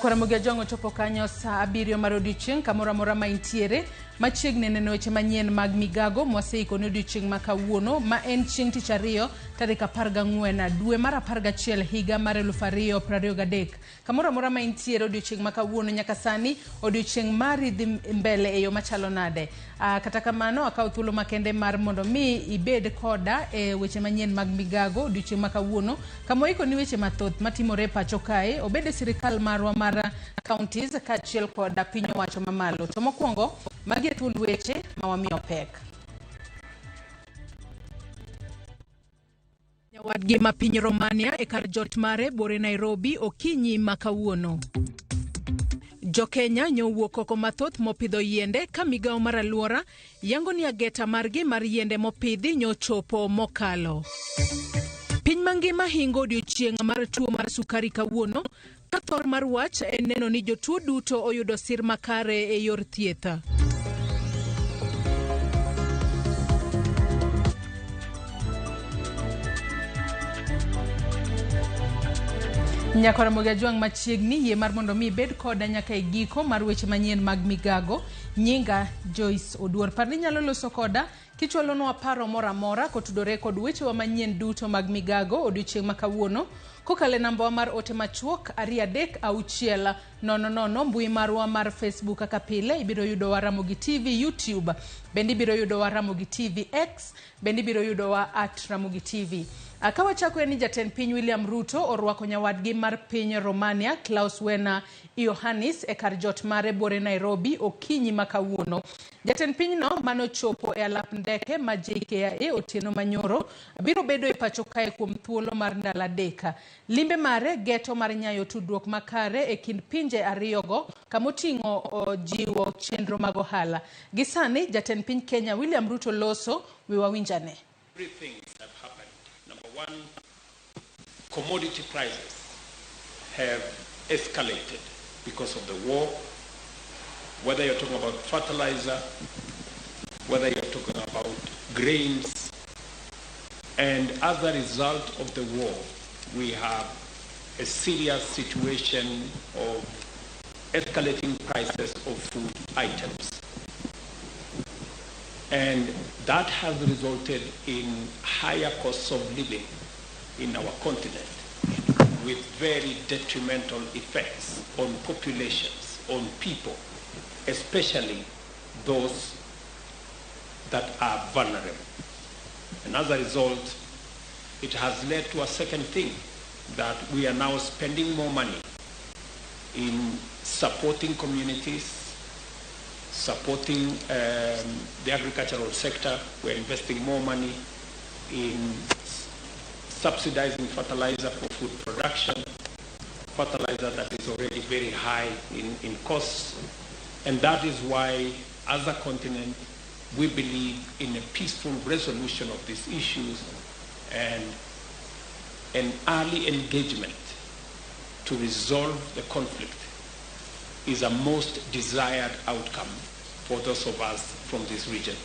Ramogi jongo chopo kanyo sa 7 mar odiochieng' kamora mora ma intiere machiegni neno weche manyien mag Migago mwaseiko ne odiochieng' ma kawuono ma en chieng' tich ariyo tarik 14 dwe mar 11 higa mar 2023. Kamora mora ma intiere odiochieng' ma kawuono nyaka sani odiochieng' mari dhi mbele e yo machalo nade. Kata kamano akaw thuolo makende mar mondo mi ibed koda e weche manyien mag Migago odiochieng' ma kawuono kamoiko ni weche mathoth matimore pacho kae obede sirikal marwa mar counties kachiel koda piny owacho mamalo. To mokwongo magi e thuond weche mawamiyo pek. Nyawadgi ma piny Romania e kar jot mare bore Nairobi okinyi ma kawuono. Jo Kenya nyowuok oko mathoth mopidho yiende ka migawo mar alwora yango ni ageta margi mar yiende mopidhi nyochopo mokalo. Piny mangima hingo odiochieng' mar tuo mar sukari kawuono ka thor mar wach en neno ni jotuo duto oyudo sir makare e yor thietha. Ramogi juang machiegni yie mar mondo mi bed koda nyaka e giko mar weche manyien mag Migago. Nyinga Joyce Oduor. Parni nyalo loso koda kichwalonwa paro mora mora kotudore kod weche wa manyien duto mag Migago odiochieng' ma kawuono kokale namba mar ote machuok 236000 mbui marwa mar Facebook kaka pile ibiro yudo wa Ramogi TV YouTube bendi biro yudo wa Ramogi TV X bendi biro yudo wa @Ramogi TV. Akawa chako ni jatend piny William Ruto orwako nyawadgi mar piny Romania Klaus Wena Iohannis e kar jot mare bore Nairobi okinyi ma kawuono. Jatend piny no manochopo e alap ndeke ma JKIA otieno manyoro biro bedo e pacho kae kuom thuolo mar ndalo 3. Limbe mare geto mar nyayo tudruok makare e kind pinje ariyogo kamoting'o jiwo chenro mag ohala. Gisani jatend piny Kenya William Ruto loso wiwawinjane. Three things have happened. Number one, commodity prices have escalated because of the war. Whether you're talking about fertilizer, whether you're talking about grains, and as a result of the war, we have a serious situation of escalating prices of food items. And that has resulted in higher costs of living in our continent with very detrimental effects on populations, on people, especially those that are vulnerable. And as a result, it has led to a second thing, that we are now spending more money in supporting communities, supporting the agricultural sector. We're investing more money in subsidizing fertilizer for food production, fertilizer that is already very high in costs. And that is why, as a continent, we believe in a peaceful resolution of these issues and an early engagement to resolve the conflict is a most desired outcome for those of us from this region.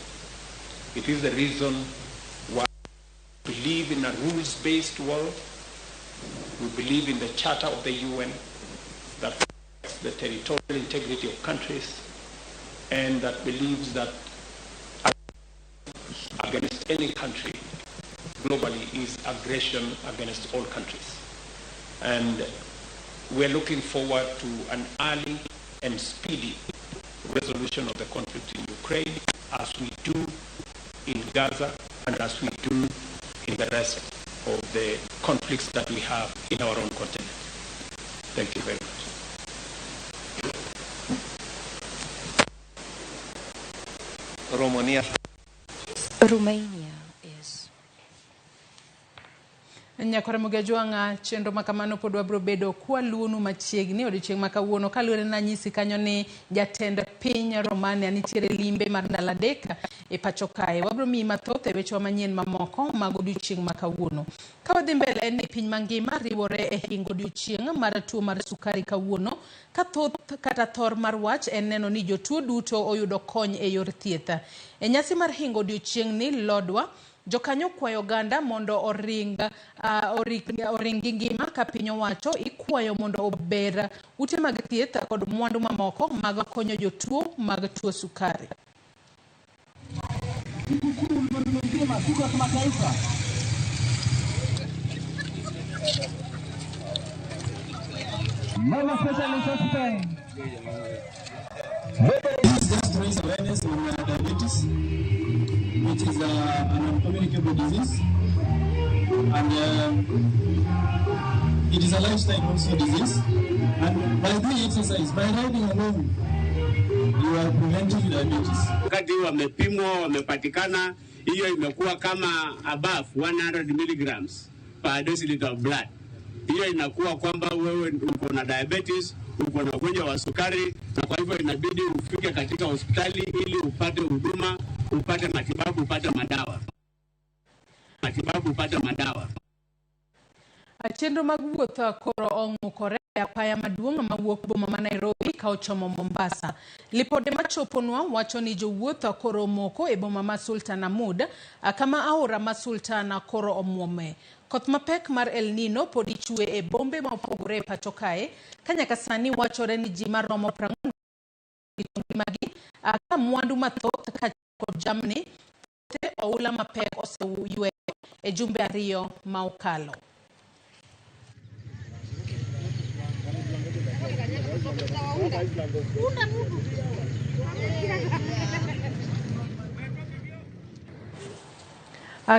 It is the reason why we live in a rules-based world. We believe in the Charter of the UN that protects the territorial integrity of countries and that believes that against any country globally is aggression against all countries. And we're looking forward to an early and speedy resolution of the conflict in Ukraine, as we do in Gaza and as we do in the rest of the conflicts that we have in our own continent. Thank you very much. Romania. Romania, yes. Nyakore Mugajwanga chenro makamano pod wabro bedo kwa luonu machiegni odiochieng' makawuono kaluwore na nyisi kanyo ni jatend piny Romania nitiere limbe mar ndalo adek e pacho kae. Wabro miyi mathoth e weche manyien mamoko mag odiochieng' makawuono. Ka wadhi mbele ni piny mangima riwore e hingo odiochieng' mar tuo mar sukari kawuono ka thoth kata thor mar wach en neno ni jotuo duto oyudo kony e yor thieth. E nyasi mar hingo odiochieng' ni lodwa jokanyo kwayo ganda mondo oringi ngima ka piny owacho ikwayo mondo ober ute mag thieth kod mwandu mamoko mag konyo jotuo mag tuo sukari. Just to raise awareness on diabetes, which is an uncommunicable disease, and it is a lifestyle also disease. And by doing exercise, by riding alone, you are preventing diabetes. Wakati wamepimwa wamepatikana hiyo imekuwa kama above 100 milligrams per deciliter of blood. Hiyo inakuwa kwamba wewe uko na diabetes, uko na ugonjwa wa sukari, na kwa hivyo inabidi ufike katika hospitali ili upate huduma, upate matibabu, upate madawa. Chenro mag wuoth koro ong'ukore apaya maduong' mawuok boma ma Nairobi ka ochomo Mombasa. Lipode machoponwa wacho ni jowuoth koro moko e boma ma Sultan Ahmud kama aora ma Sultan koro omwome. Koth mapek mar El Nino pod ichwe e bombe ma opogore e pacho kae ka nyaka sani wachore ni ji maromo 40 magi ka mwandu mathoth ka kod jamni te oula mapek oseywe e jumbe ariyo ma okalo.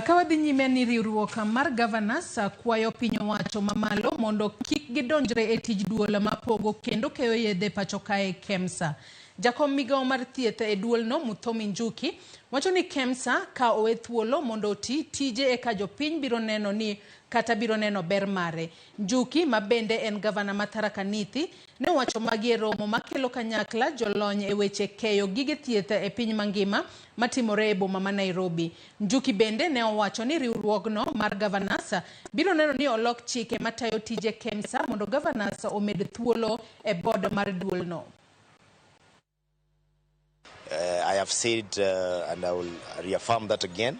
Kawadhi nyime ni riwruok mar governors kwayo piny owacho mamalo mondo kik gidonjre e tij duol mapogo kendo keyo yedhe pacho kae KEMSA. Jakom Migago mar thieth e duolno Muthomi Njuki wacho ni KEMSA ka owe thuolo mondo tije e ka jopiny biro neno ni kata biro neno ber mare. Njuki mabende en gavana ma Tharaka Nithi ne wacho magi e romo makelo kanyakla jolony e weche keyo gige thieth e piny mangima matimore e boma ma Nairobi. Njuki bende ne owacho ni riwruogno mar governors biro neno ni olok chike matayo tije KEMSA mondo governors omed thuolo e board mar duolno. I have said, and I will reaffirm that again,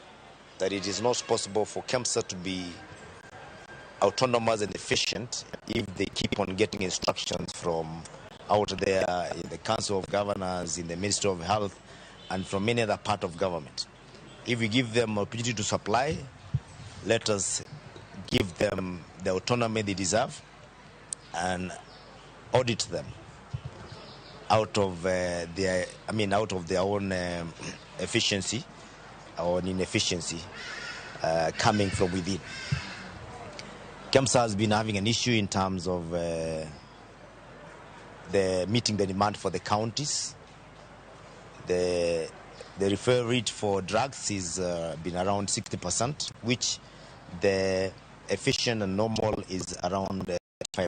that it is not possible for KEMSA to be autonomous and efficient if they keep on getting instructions from out there in the Council of Governors, in the Ministry of Health, and from any other part of government. If we give them opportunity to supply, let us give them the autonomy they deserve and audit them out of their own efficiency or inefficiency coming from within. KEMSA has been having an issue in terms of the meeting the demand for the counties. The referral rate for drugs is been around 60%, which the efficient and normal is around 5%.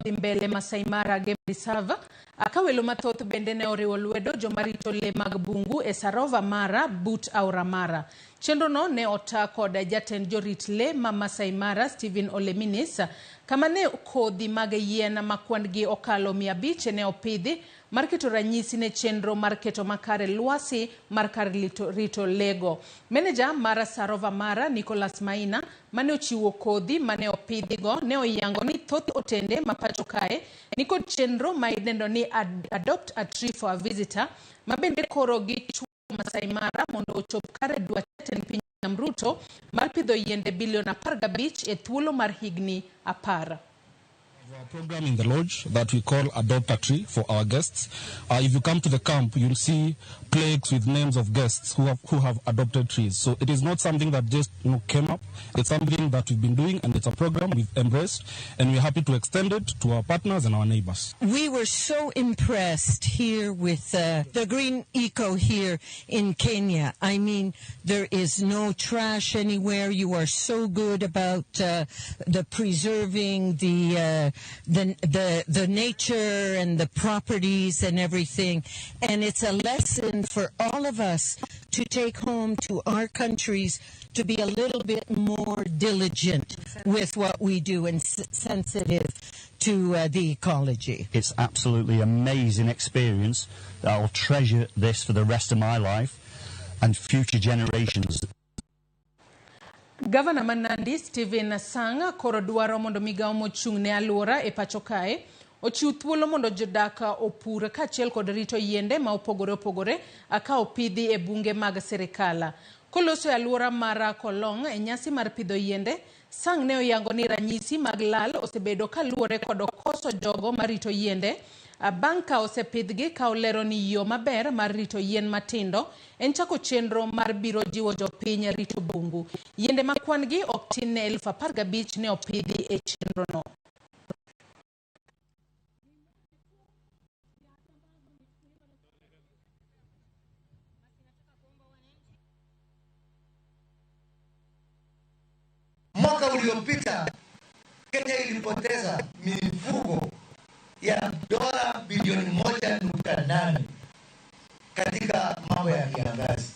Mbele Masai Mara Game Reserve akawelo mathoth bende ne oriwo lwedo jomarito le mag bungu e Sarova Mara but aora Mara. Chenro no ne ota kod jatend jorit le ma Masai Mara Stephen Oleminis kama ne kodhi mag yien makwandgi okalo 500 ne opidhi mar keto ranyisi ne chenro mar keto makare lwasi mar kar rito lego. Manager Mara Sarova Mara Nicholas Maina mane ochiwo kodhi mane opidhigo ne oyango ni thoth otende mapacho kae ni kod chenro ma idendo ni adopt a tree for a visitor mabende koro gi Masai Mara mondo ochop kare dwach jatend piny Ruto mar pidho yiende bilion 15 e thuolo mar higni 10. Our program in the lodge that we call Adopt a Tree for our guests. If you come to the camp, you'll see plaques with names of guests who have adopted trees. So it is not something that just came up. It's something that we've been doing, and it's a program we've embraced, and we're happy to extend it to our partners and our neighbors. We were so impressed here with the green eco here in Kenya. I mean, there is no trash anywhere. You are so good about the preserving the nature and the properties and everything, and it's a lesson for all of us to take home to our countries to be a little bit more diligent with what we do and sensitive to the ecology. It's absolutely amazing experience. I'll treasure this for the rest of my life and future generations. Governor Manandi Stephen Sanga koro dwaro mondo Migago mochung' ne alwora e pacho kae ochiw thuolo mondo jodaka opur kaachiel kod rito yiende ma opogore opogore aka opidhi e bunge mag sirikal. Koloso e alwora mar Kolong e nyasi mar pidho yiende, Sang ne oyango ni ranyisi mag lal osebedo kaluwore kod koso jogo marito yiende. Banka osepidhgi ka olero ni yo maber mar rito yien matindo en chako chenro mar biro jiwo jopiny rito bungu. Yiende makwangi ok tin ne 15,000 ne opidhi e chenro no. Mwaka uliopita Kenya ilipoteza mifugo ya dola bilioni 1.8 katika mambo ya kiangazi.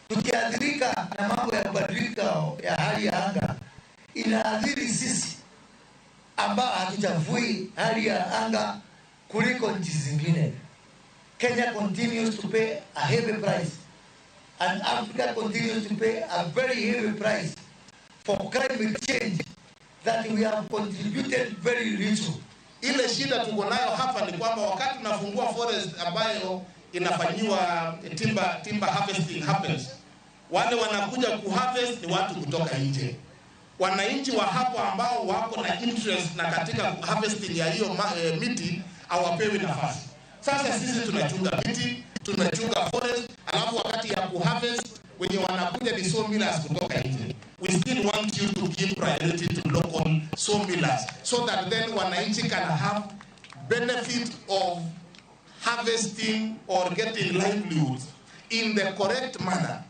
Tukiathirika na mambo ya kubadilika ya hali ya anga, inaathiri sisi ambao hatuchafui hali ya anga kuliko nchi zingine. Kenya continues to pay a heavy price, and Africa continues to pay a very heavy price for climate change that we have contributed very little. Ile shida tuko nayo hapa ni kwamba wakati tunafungua forest ambayo inafanyiwa timber harvesting happens, wale wanakuja kuharvest ni watu kutoka nje. Wananchi wa hapa ambao wako na interest na katika harvesting ya hiyo miti hawapewi nafasi. Sasa sisi tunachunga miti, tunachunga forest, alafu wakati ya kuharvest wenye wanakuja ni sawmillers kutoka nje. We still want you to give priority to local sawmillers so that then wananchi can have benefit of harvesting or getting livelihoods in the correct manner.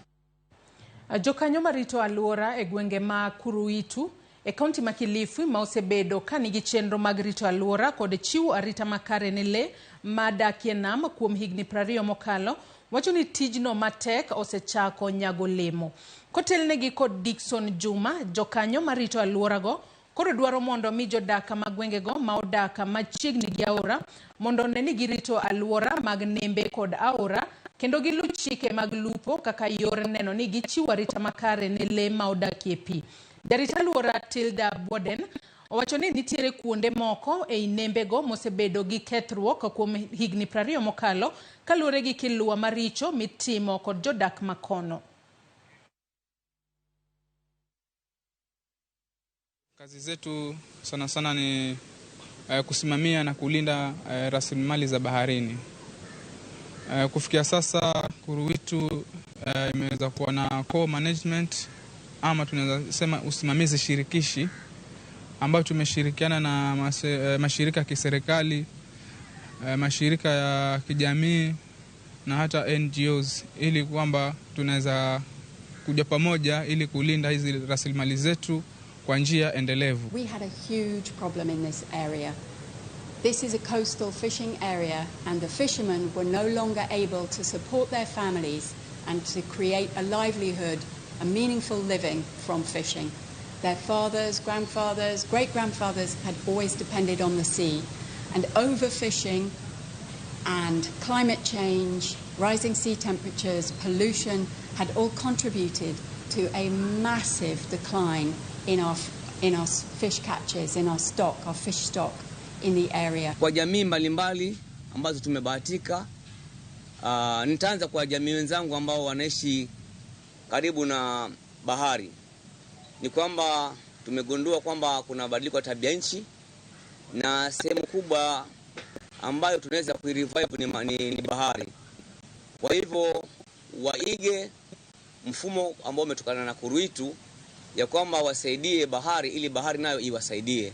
Jokanyo marito alwora e gwenge ma Kuruitu e kaunti ma Kilifi ma osebedo ka nigi chenro mag rito alwora kod chiwo arita makare ne le madakie nam kuom higni 20 mokalo, wacho ni tijno matek osechako nyago lemo. Kotelnegi kod Dickson Juma, jokanyo marito alworago koro dwaro mondo mi jodaka mag gwengego ma odaka machiegni gi aora mondo ne ni girito alwora mag nembe kod aora kendo gilu chike mag lupo kaka yor neno ni gichiwo arita makare ne le ma odakie pi. Jarita alwora Tilda Boden owacho ni nitiere kuonde moko e nembego mosebedo gi kethruok kuom higni 20 mokalo kaluwore gi kiluwa maricho mitimo kod jodak makono. Kazi zetu sana sana ni kusimamia na kulinda rasilimali za baharini. Kufikia sasa Kuruitu imeweza kuwa na co-management ama tunaweza sema usimamizi shirikishi ambao tumeshirikiana na mashirika ya kiserikali, mashirika ya kijamii na hata NGOs ili kwamba tunaweza kuja pamoja ili kulinda hizi rasilimali zetu kwa njia endelevu. We had a huge problem in this area. This is a coastal fishing area and the fishermen were no longer able to support their families and to create a livelihood, a meaningful living from fishing. Their fathers, grandfathers, great-grandfathers had always depended on the sea, and overfishing and climate change, rising sea temperatures, pollution had all contributed to a massive decline in our fish catches, in our stock, our fish stock in the area. Kwa jamii mbalimbali ambazo tumebahatika, nitaanza kwa jamii wenzangu ambao wanaishi karibu na bahari. Ni kwamba tumegundua kwamba kuna badiliko ya tabia nchi na sehemu kubwa ambayo tunaweza kuirevive ni bahari. Kwa hivyo waige mfumo ambao umetokana na Kuruitu ya kwamba wasaidie bahari ili bahari nayo iwasaidie.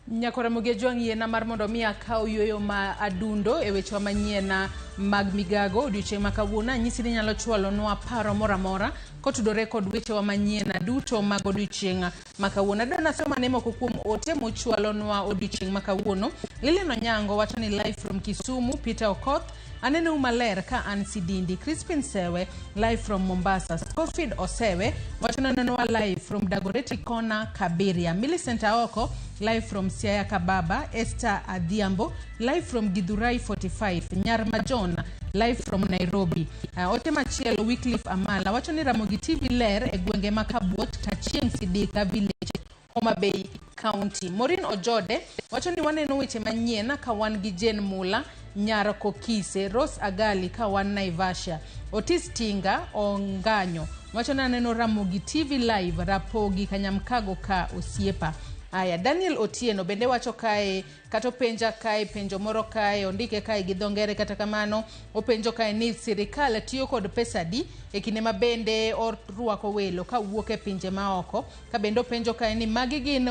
Nyakora Mugejuang na mar mondo mi akaw yoyo ma adundo e weche manyien na mag Migago odiochieng' makawuono. Nyisi ni nyalo chwalo nwa paro moramora kotudore kod weche manyien na duto mag odiochieng' makawuono. Adana soma ne moko kuom ote mochwalo nwa odiochieng' makawuono. Lilian Onyango wacho ni live from Kisumu. Peter Okoth aneno maler ka an Sidindi. Crispin Sewe live from Mombasa. Scofield Osewe wacho ni aneno live from Dagoretti Corner Kabiria. Millicent Aoko live from Siaya Kababa. Esther Adhiambo live from Githurai 45. Nyarma John live from Nairobi. Ote machielo Wycliffe Amala wacho ni Ramogi TV ler e gwenge makabuot Kachieng Sidika Village, Homa Bay County. Maureen Ojode wacho ni waneno weche manyien ka wan gi Jane Mula Nyar Kokise. Rose Agali ka wan Naivasha. Otis Tinga Onganyo wacho ni aneno Ramogi TV live Rapogi Kanyamkago ka osiepa. Aya, Daniel Otieno bende wacho kae kato penja kae penjo moro kae ondike kae gi dhongere kata kamano openjo kae ni sirikal tiyo kod pesa di e kinde ma bende orwako welo ka wuok e pinje maoko. Ka bende openjo kae ni magi gin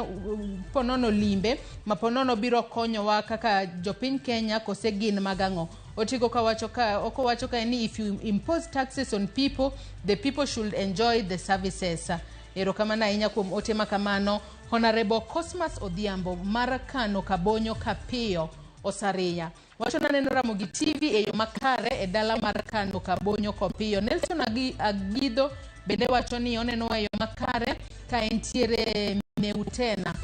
ponono limbe ma ponono biro konyowa kaka jopiny Kenya kose gin magang'o. Otigo ka wacho kae ni if you impose taxes on people, the people should enjoy the services. Erokamano ahinya kuom ote makamano. Honorable Cosmas Odhiambo mar Kano Kabonyo Kapiyo Osaria wacho ni aneno Ramogi TV e yo makare e dala mar Kano Kabonyo Kapiyo. Nelson Agido bende wacho ni oneno e yo makare ka entiere Meutena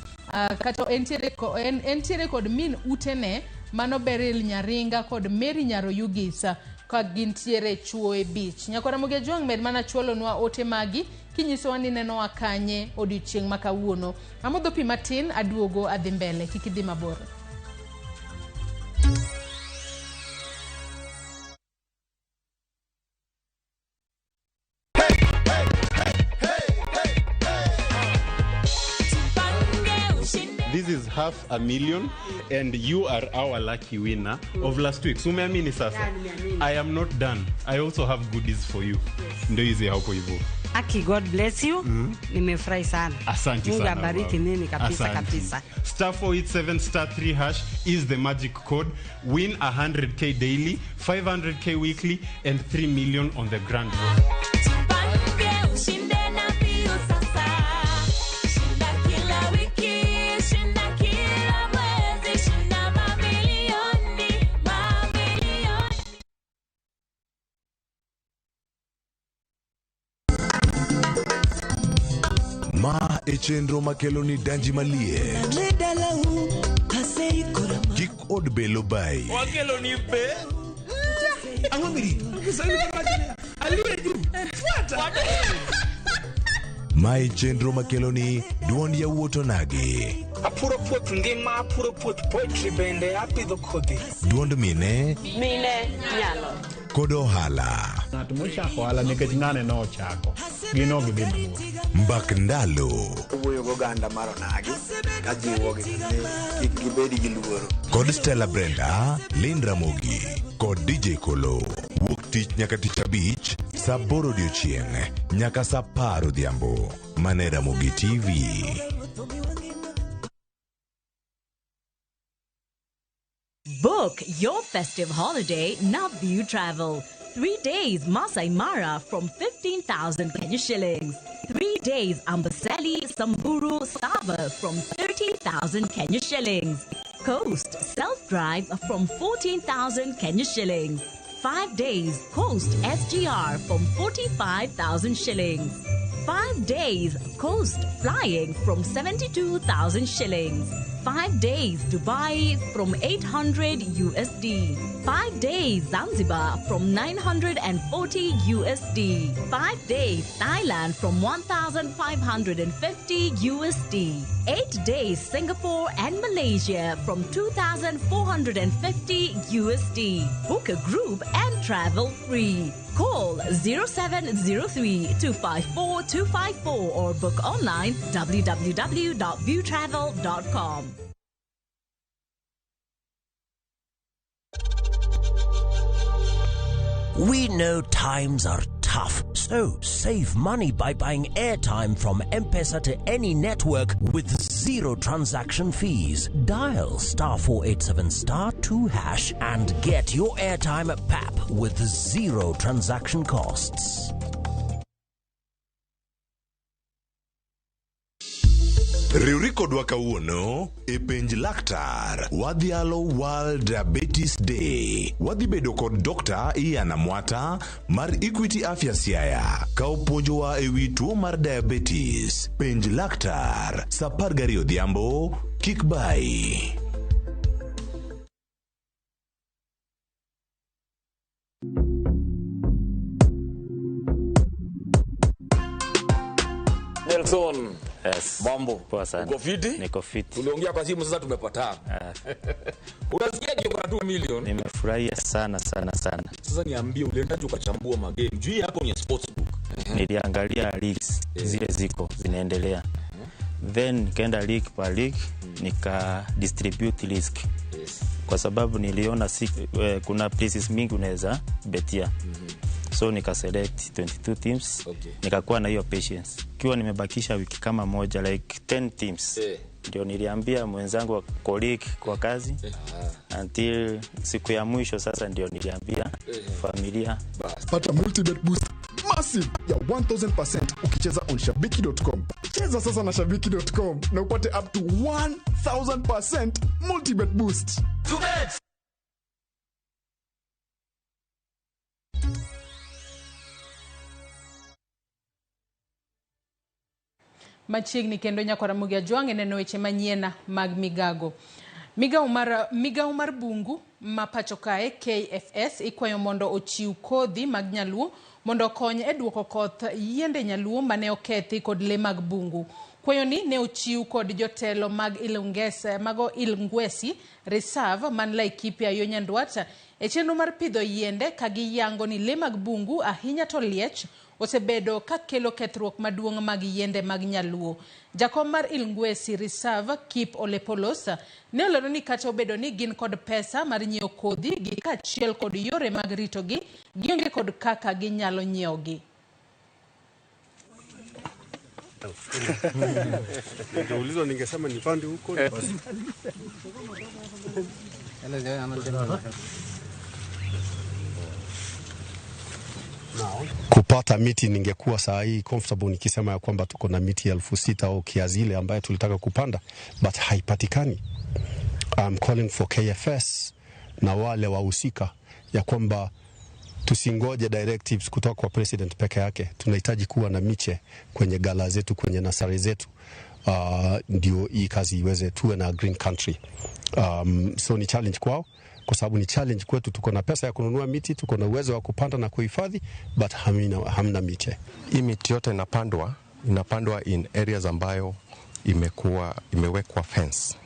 kata entiere kod min utene mano Beryl Nyaringa kod Mary Nyaroyugisa ka gintiere Chuoe Beach. Nyakora Mugejuang med mana chwalo nwa ote magi kinyiso ni neno akanye odiochieng' makawuono. Amodho pi matin aduogo adhi mbele kikidhi mabor. This is 500,000 and you are our lucky winner of last week. So umeamini sasa? I am not done. I also have goodies for you. Ndio hizi hapo hivyo. Aki, God bless you. Nimefurahi sana. Asante sana. Mungu abariki nini kabisa kabisa. Star 487 star 3 hash is the magic code. Win 100k daily, 500k weekly and 3 million on the grand draw. Ma e chenro makelo ni danji malie. Kik od belo bai. Wakelo ni be. Angomiri. Ma e chenro makelo ni duond ya wuoto nagi. Apuro puoth ngima, apuro puoth poetry bende apidho kodhi. Duond mine. Mine nyalo. Kod ohala. Ng'at mochako ohala nikech ng'ane no ochako. Gino gidhi mabor. Mbak ndalo. Wuoyo goganda mar onagi ka jiwogi kik gibedi gi luoro. Kod Stella Brenda, Lynn Ramogi, kod DJ Kolo. Wuok tich nyaka tich abich, sa 8 odiochieng' nyaka sa 10 odhiambo. Mane Ramogi TV. Book your festive holiday Navview Travel. 3 days Masai Mara from 15,000 Kenya shillings. 3 days Amboseli, Samburu, Sava from 13,000 Kenya shillings. Coast Self-Drive from 14,000 Kenya shillings. 5 days Coast SGR from 45,000 shillings. 5 days Coast Flying from 72,000 shillings. 5 days Dubai from 800 USD. 5 days Zanzibar from 940 USD. 5 days Thailand from 1,550 USD. 8 days Singapore and Malaysia from 2,450 USD. Book a group and travel free. Call 0703-254-254 or book online www.viewtravel.com. We know times are tough, so save money by buying airtime from M-Pesa to any network with zero transaction fees. Dial *487*2# and get your airtime PAP with zero transaction costs. Riuriko dwa kawuono e penj laktar wadhialo World Diabetes Day. Wadhi bedo kod Dr. Ian Amwata mar Equity Afya Siaya ka opuonjowa ewi tuo mar diabetes. Penj laktar saa 12 odhiambo, kik bai. Nelson. Yes. Mambo. Poa sana. Uko fiti? Niko fiti. Tuliongea kwa simu sasa tumepatana. Unasikiaje kwa 2 million? Nimefurahia sana. Sasa niambie uliendaje ukachambua magame? Juu yako ni sportsbook. Niliangalia leagues zile ziko zinaendelea. Then nikaenda league per league nika distribute risk. Kwa sababu niliona kuna places mingi unaweza betia. So nika select 22 teams. Nikakuwa na hiyo patience. Kiwa nimebakisha wiki kama moja like 10 teams. Ndio niliambia mwenzangu wa colleague kwa kazi. Until siku ya mwisho sasa ndio niliambia familia. Pata multi-bet boost massive ya 1000% ukicheza on shabiki.com. Cheza sasa na shabiki.com na upate up to 1000% multi-bet boost. Machiegni kendo nyako Ramogi Ajwang' neno weche manyien mag Migago. Migago mar bungu ma pacho kae KFS ikwayo mondo ochiw kodhi mag nyaluo mondo kony e duoko koth yiende nyaluo mane okethi kod le mag bungu. Kwayo ni ne ochiw kod jotelo mag Ilngwesi Reserve man Laikipia yo Nyandwat e chenro mar pidho yiende ka giyango ni le mag bungu ahinya to liech osebedo ka kelo kethruok maduong' mag yiende mag nyaluo. Jakom mar Ilngwesi Reserve Kip Olepolosa ne olero ni kata obedo ni gin kod pesa mar nyiewo kodhi gi kaachiel kod yore mag rito gi gionge kod kaka ginyalo nyiewo gi. Ningeulizwa ningesema nipande huko. Kupata miti ningekuwa saa hii comfortable nikisema ya kwamba tuko na miti 6,000 au kiasi ile ambayo tulitaka kupanda, but haipatikani. I'm calling for KFS na wale wahusika ya kwamba tusingoje directives kutoka kwa president peke yake. Tunahitaji kuwa na miche kwenye gala zetu, kwenye nasari zetu, ndio hii kazi iweze tuwe na green country. So ni challenge kwao, kwa sababu ni challenge kwetu. Tuko na pesa ya kununua miti, tuko na uwezo wa kupanda na kuhifadhi, but hamna miche. Hii miti yote inapandwa in areas ambayo imewekwa fence.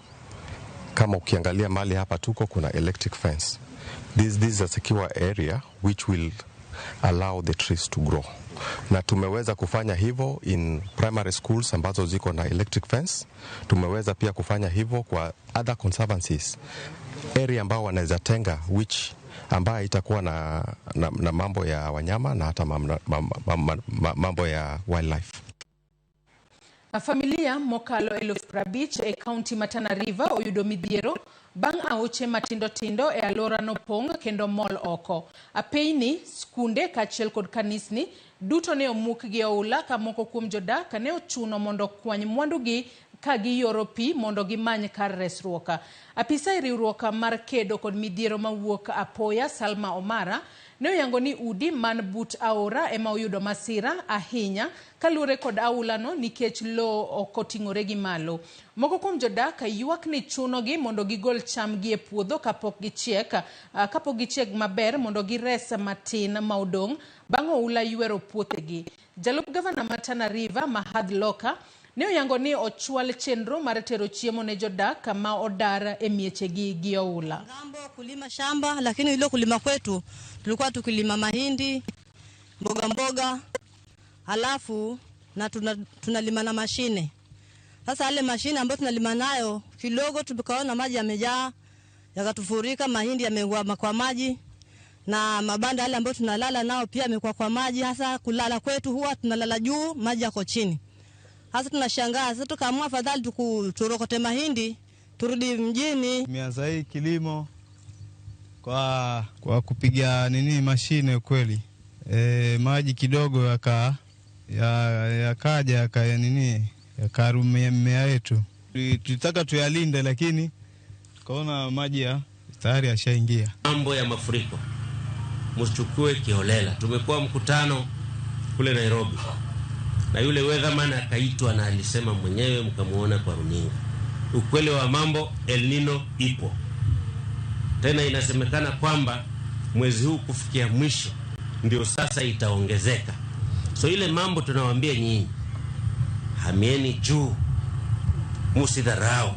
Kama ukiangalia mali hapa tuko kuna electric fence. This is a secure area which will allow the trees to grow. Na tumeweza kufanya hivyo in primary schools ambazo ziko na electric fence. Tumeweza pia kufanya hivyo kwa other conservancies. Area ambao wanaweza tenga ambayo itakuwa na mambo ya wanyama na hata mambo ya wildlife. Familia mokalo 15,000 e kaunti ma Tana River oyudo midhiero bang' aoche matindo e alora no pong' kendo mol oko. Apeini skunde kaachiel kod kanisni duto ne omuk gi oula ka moko kuom jodak ne ochuno mondo kwany mwandugi ka giyoro pi mondo gimany kar resruok. Apisa riwruok mar kedo kod midhiero mawuok apoya Salma Omara ne oyango ni udi man but aora ema oyudo masira ahinya kaluwore kod aulano nikech lo okoting'ore gi malo. Moko kuom jodak ywak ni chunogi mondo gigol chamgi e puodho kapok gichiek maber mondo gires matin ma odong' bang' oula ywero puothegi. Jalup gavana ma Tana River Mahad Loka ne oyango ni ochwal chenro mar tero chiemo ne jodak ma odar e miechegi gi oula. Ngambo kulima shamba, lakini ile kulima kwetu tulikuwa tukilima mahindi, mboga, halafu na tunalima na mashine. Sasa ile mashine ambayo tunalima nayo kidogo tukaona maji yamejaa yakatufurika, mahindi yamengua kwa maji na mabanda yale ambayo tunalala nao pia yamekuwa kwa maji. Hasa kulala kwetu huwa tunalala juu, maji yako chini. Hasa tunashangaa, sasa tukaamua afadhali turokote mahindi turudi mjini. Tumeanza hii kilimo kwa kupiga mashine kweli. Maji kidogo yakaja yakarumia mmea yetu. Tulitaka tuyalinde, lakini tukaona maji tayari yashaingia. Mambo ya mafuriko msichukue kiholela. Tumekuwa mkutano kule Nairobi na yule weatherman akaitwa na alisema mwenyewe, mkamuona kwa runinga. Ukweli wa mambo, El Nino ipo. Tena inasemekana kwamba mwezi huu kufikia mwisho ndio sasa itaongezeka. So ile mambo tunawaambia nyinyi, hamieni juu, musidharau.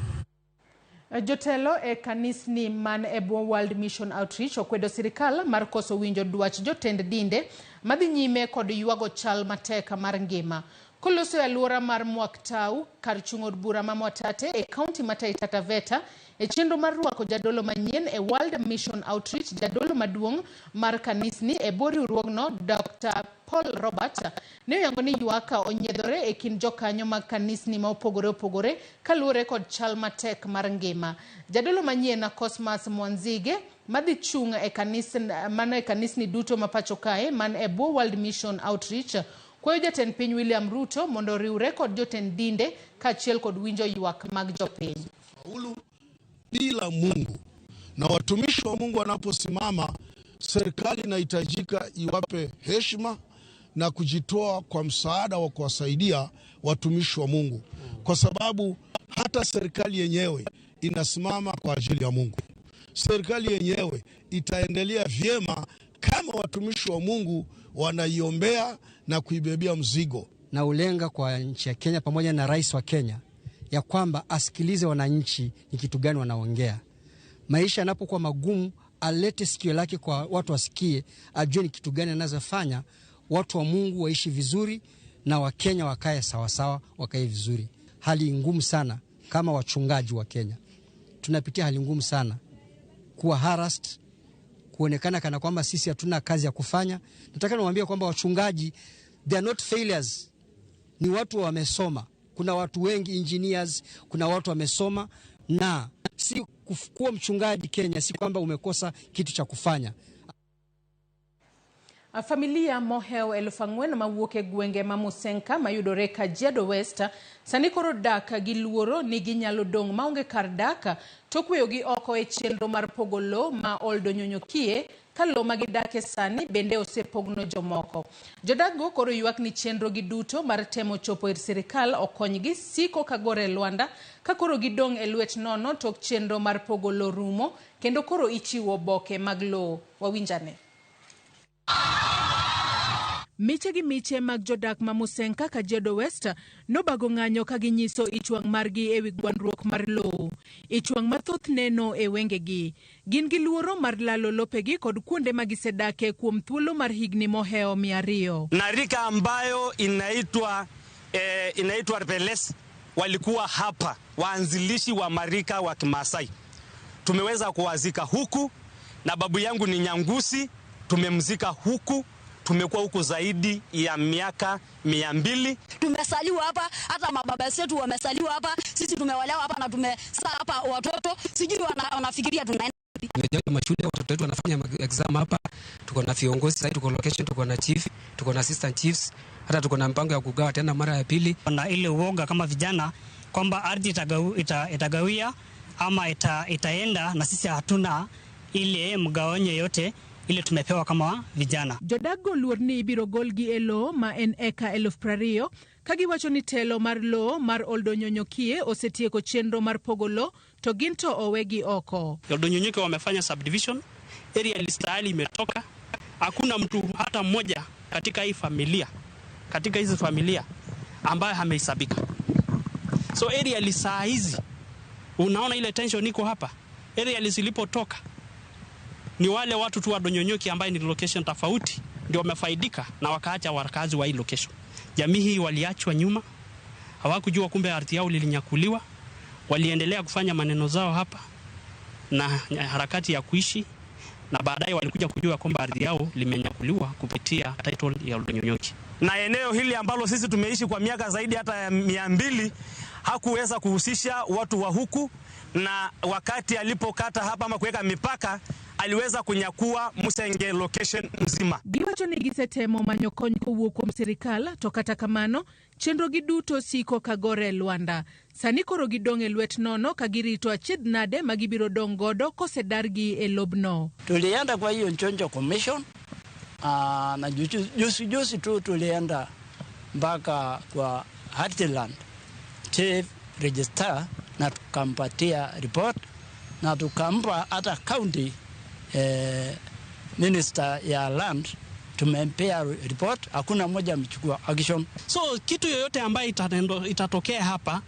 Jotelo kanisni man ebo World Mission Outreach okwedo sirikal mar koso winjo dwach jotend dinde madhi nyime kod yuago chal mateka mar ngima. Koloso aluora mar Mwaktau kar chung'od bura ma Mwatate e kaunti ma Taita Taveta e chenro mar rwako jadolo manyien e World Mission Outreach. Jadolo maduong' mar kanisni e bori urwogno Dr. Paul Robert ne oyango ni yuaka onyiedhore e kind jokanyo mag kanisni ma opogore kaluwore kod chal matek mar ngima. Jadolo manyien Cosmas Mwanzige madhi chung' e kanisni duto mapacho kae man e bwo World Mission Outreach kwayo jatend piny William Ruto mondo riwre kod jotend dinde kaachiel kod winjo ywak mag jopiny. Bila Mungu na watumishi wa Mungu wanaposimama, serikali inahitajika iwape heshima na kujitoa kwa msaada wa kuwasaidia watumishi wa Mungu, kwa sababu hata serikali yenyewe inasimama kwa ajili ya Mungu. Serikali yenyewe itaendelea vyema kama watumishi wa Mungu wanaiombea na kuibebea mzigo. Na ulenga kwa nchi ya Kenya pamoja na rais wa Kenya ya kwamba asikilize wananchi ni kitu gani wanaongea. Maisha yanapokuwa magumu, alete sikio lake kwa watu wasikie, ajue ni kitu gani anazofanya watu wa Mungu waishi vizuri na Wakenya wakae sawasawa, wakae vizuri. Hali ngumu sana kama wachungaji wa Kenya. Tunapitia hali ngumu sana. Kuwa harassed, kuonekana kana kwamba sisi hatuna kazi ya kufanya. Nataka niwaambie kwamba wachungaji, they are not failures. Ni watu wamesoma. Kuna watu wengi engineers, kuna watu wamesoma, na si kuwa mchungaji Kenya si kwamba umekosa kitu cha kufanya. Familia moheo elufangwen mawuoke gwenge mamusenka mayudore Kajiado West sani koro dak gi luoro ni ginyalo dong' maonge kar dak tokweyogi oko e chenro mar pogo lo ma oldo nyonyokie ka lo magidake sani bende osepogno jomoko. Jodago koro ywak ni chenro gi duto mar temo chopo ir sirikal okonygi siko kagore Luanda ka koro gidong' e lwet nono tok chenro mar pogo lo rumo kendo koro ichiwo boke mag lo. Wawinjane. Miche gi miche mag jodak mamusenka Kajiado West nobago ng'anyo ka ginyiso ichwang' margi ewi gwandruok mar lowo. Ichwang' mathoth neno e wengegi. Gin gi luoro mar lalo lopegi kod kuonde magisedake kuom thuolo mar higni moheo 200. Na rika ambayo inaitwa Rebeles walikuwa hapa, waanzilishi wa marika wa Kimasai. Tumeweza kuwazika huku na babu yangu ni Nyangusi, tumemzika huku. Tumekuwa huko zaidi ya miaka 200. Tumesaliwa hapa, hata mababa zetu wamesaliwa hapa. Sisi tumewalewa hapa na tumesa hapa watoto. Sijui wanafikiria tunaenda. Tumejenga mashule, watoto wetu wanafanya exam hapa. Tuko na viongozi sasa, tuko location, tuko na chief, tuko na assistant chiefs. Hata tuko na mpango ya kugawa tena mara ya pili. Na ile uoga kama vijana kwamba ardhi itagawia ama itaenda na sisi hatuna ile mgawanyo yote ile tumepewa kama vijana. Jodago luor ni ibiro golgi e lo ma en eka 20,000 kagiwacho ni telo mar lo mar oldo nyonyokie osetieko chenro mar pogo lo to ginto owegi oko. Oldo nyonyokie wamefanya subdivision, area listali imetoka. Hakuna mtu hata mmoja katika hii familia, katika hizi familia ambaye amehesabika. So area lisaa hizi unaona ile tension iko hapa. Area lisilipotoka ni wale watu tu wa Donyonyoki ambaye ni location tofauti ndio wamefaidika na wakaacha wakazi wa hii location. Jamii hii waliachwa nyuma, hawakujua kumbe ardhi yao lilinyakuliwa, waliendelea kufanya maneno zao hapa na harakati ya kuishi na baadaye walikuja kujua kwamba ardhi yao limenyakuliwa kupitia title ya Oldonyonyoki. Na eneo hili ambalo sisi tumeishi kwa miaka zaidi hata ya 200 hakuweza kuhusisha watu wa huku, na wakati alipokata hapa ama kuweka mipaka aliweza kunyakua Musenge location mzima. Giwacho ni gisetemo manyo kony kowuok kuom sirikal, to kata kamano chenro giduto siko kagore Luanda. Sani koro gidong' e lwet nono ka girito achiedh nade ma gibiro dong' godo kosedargi e lobno. Tulienda kwa hiyo Nchonjo Commission, na juzi tu tulienda mpaka kwa Heartland Chief Register na tukampatia report na tukampa hata county minister ya land, tumempea report, hakuna mmoja amechukua action. So kitu yoyote ambayo itatokea hapa,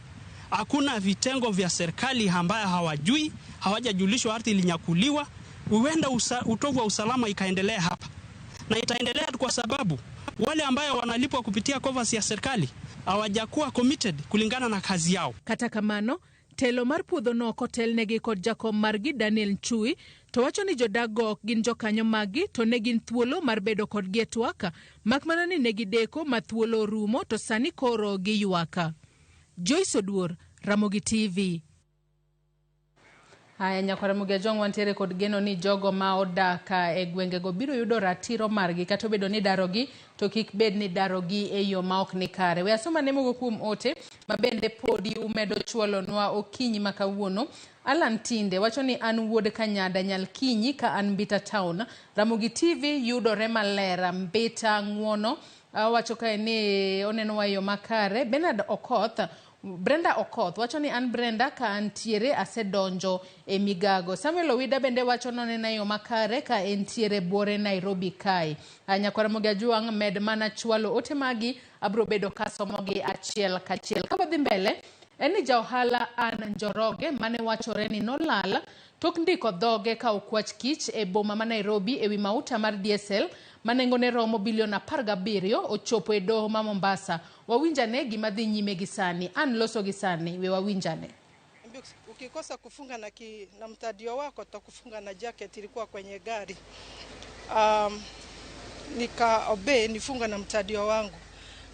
hakuna vitengo vya serikali ambayo hawajui, hawajajulishwa ardhi ilinyakuliwa, huenda utovu wa usalama ikaendelea hapa. Na itaendelea kwa sababu wale ambao wanalipwa kupitia covers ya serikali hawajakuwa committed kulingana na kazi yao. Kata kamano, telo mar puodho no kotel negi kod jakom margi Daniel Nchui, to wacho ni jodago gin jokanyo magi to ne gin thuolo mar bedo kod getwaka, makmana ni negi deko ma thuolo rumo to sani koro gi yuaka. Joyce Oduor, Ramogi TV. Haya, nyakwara Mugejong wantiere kod geno ni jogo ma odaka e gwengego biro yudo ratiro margi kata bedo ni darogi to kik bed ni darogi e yo ma ok ni kare. We asoma ne mogo kuom ote mabende podi umedo chwolonwa okinyi makawuono. Alan Tinde wacho ni an wuod Kanyada nyal kinyi ka an Mbita Town. Ramogi TV yudore malera Mbita ng'uono. Wacho kae ni oneno wa yo makare. Brenda Okoth wacho ni an Brenda ka antiere asedonjo e Migago. Samuel Owida bende wacho nonena yo makare ka entiere Bore Nairobi kai. Nyakwara Mugajuang med mana chwalo ote magi abro bedo kasomogi achiel kachiel. Kabadhi mbele eni Jauhala An Njoroge mane wachore ni nolala tok ndiko dhoge ka okwach kich e boma ma Nairobi ewi mauta mar DSL manengone romo bilion 17 ochopo e doho ma Mombasa. Wawinjane gima dhi nyime gisani. An loso gisani we wawinjane. Ukikosa kufunga na mtadio wako utakufunga na jacket ilikuwa kwenye gari. Nikaobey nifunga na mtadio wangu.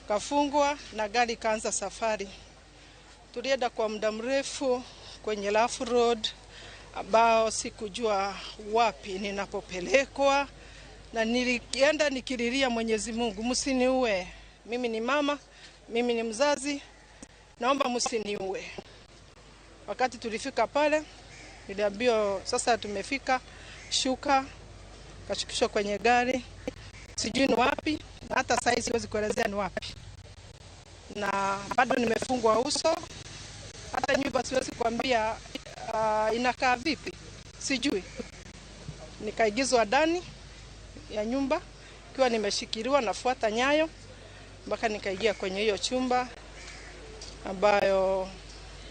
Kafungwa na gari kaanza safari. Tulienda kwa muda mrefu kwenye Lafu Road ambao sikujua wapi ninapopelekwa, na nilienda nikililia Mwenyezi Mungu, msiniue. Mimi ni mama, mimi ni mzazi, naomba msiniue. Wakati tulifika pale, niliambiwa sasa tumefika, shuka, kashukishwa kwenye gari. Sijui ni wapi, na hata sasa siwezi kuelezea ni wapi. Na bado nimefungwa uso, hata nyumba siwezi kuambia inakaa vipi, sijui. Nikaigizwa ndani ya nyumba kiwa nimeshikiliwa nafuata nyayo mpaka nikaingia kwenye hiyo chumba ambayo